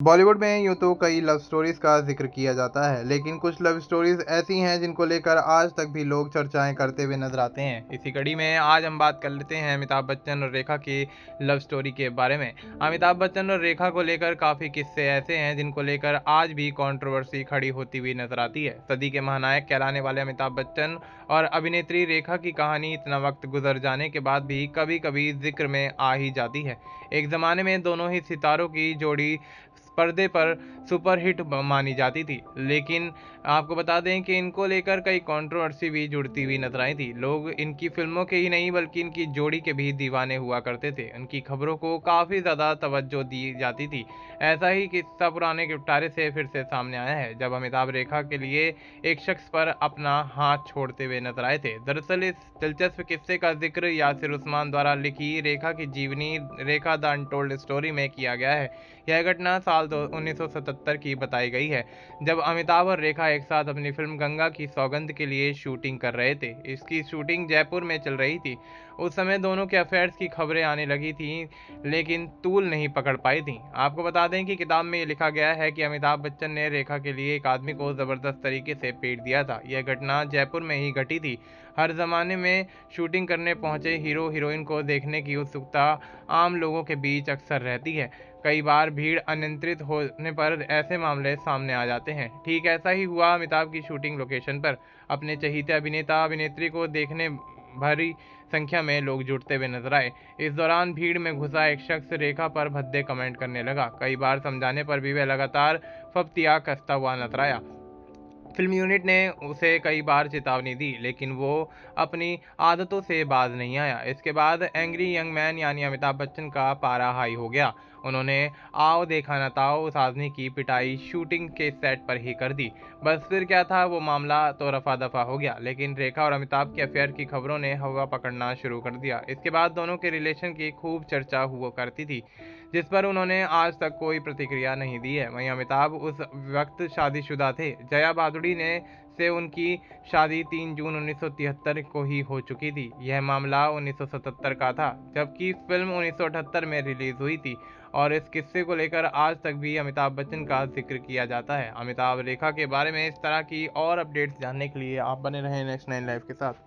बॉलीवुड में यूँ तो कई लव स्टोरीज़ का ज़िक्र किया जाता है, लेकिन कुछ लव स्टोरीज़ ऐसी हैं जिनको लेकर आज तक भी लोग चर्चाएँ करते हुए नज़र आते हैं। इसी कड़ी में आज हम बात कर लेते हैं अमिताभ बच्चन और रेखा की लव स्टोरी के बारे में। अमिताभ बच्चन और रेखा को लेकर काफ़ी किस्से ऐसे हैं जिनको लेकर आज भी कंट्रोवर्सी खड़ी होती हुई नज़र आती है। सदी के महानायक कहलाने वाले अमिताभ बच्चन और अभिनेत्री रेखा की कहानी इतना वक्त गुजर जाने के बाद भी कभी-कभी ज़िक्र में आ ही जाती है। एक ज़माने में दोनों ही सितारों की जोड़ी पर्दे पर सुपरहिट मानी जाती थी, लेकिन आपको बता दें कि इनको लेकर कई कंट्रोवर्सी भी जुड़ती हुई नजर आई थी। लोग इनकी फिल्मों के ही नहीं बल्कि इनकी जोड़ी के भी दीवाने हुआ करते थे। उनकी खबरों को काफ़ी ज़्यादा तवज्जो दी जाती थी। ऐसा ही किस्सा पुराने निपटारे से फिर से सामने आया है, जब अमिताभ रेखा के लिए एक शख्स पर अपना हाथ छोड़ते हुए नजर आए थे। दरअसल इस दिलचस्प किस्से का जिक्र यासिर उस्मान द्वारा लिखी रेखा की जीवनी रेखा द अनटोल्ड स्टोरी में किया गया है। यह घटना साल 1977 की बताई गई है, जब अमिताभ और रेखा एक साथ अपनी फिल्म गंगा की सौगंध के लिए शूटिंग कर रहे थे। इसकी शूटिंग जयपुर में चल रही थी। उस समय दोनों के अफेयर्स की खबरें आने लगी थीं, लेकिन तूल नहीं पकड़ पाई थीं। आपको बता दें कि किताब में ये लिखा गया है कि अमिताभ बच्चन ने रेखा के लिए एक आदमी को ज़बरदस्त तरीके से पेट दिया था। यह घटना जयपुर में ही घटी थी। हर ज़माने में शूटिंग करने पहुंचे हीरो हीरोइन को देखने की उत्सुकता आम लोगों के बीच अक्सर रहती है। कई बार भीड़ अनियंत्रित होने पर ऐसे मामले सामने आ जाते हैं। ठीक ऐसा ही हुआ अमिताभ की शूटिंग लोकेशन पर। अपने चहीते अभिनेता अभिनेत्री को देखने भारी संख्या में लोग जुटते हुए नजर आए। इस दौरान भीड़ में घुसा एक शख्स रेखा पर भद्दे कमेंट करने लगा। कई बार समझाने पर भी वह लगातार फप्तियां कसता हुआ नजर आया। फिल्म यूनिट ने उसे कई बार चेतावनी दी, लेकिन वो अपनी आदतों से बाज नहीं आया। इसके बाद एंग्री यंग मैन यानी अमिताभ बच्चन का पारा हाई हो गया। उन्होंने आओ देखा न ताओ उस आदमी की पिटाई शूटिंग के सेट पर ही कर दी। बस फिर क्या था, वो मामला तो रफा दफा हो गया, लेकिन रेखा और अमिताभ के अफेयर की खबरों ने हवा पकड़ना शुरू कर दिया। इसके बाद दोनों के रिलेशन की खूब चर्चा हुआ करती थी, जिस पर उन्होंने आज तक कोई प्रतिक्रिया नहीं दी है। वहीं अमिताभ उस वक्त शादीशुदा थे। जया भादुड़ी ने से उनकी शादी 3 जून 1973 को ही हो चुकी थी। यह मामला 1977 का था, जबकि फिल्म 1978 में रिलीज हुई थी और इस किस्से को लेकर आज तक भी अमिताभ बच्चन का जिक्र किया जाता है। अमिताभ रेखा के बारे में इस तरह की और अपडेट्स जानने के लिए आप बने रहें नेक्स्ट 9 लाइव के साथ।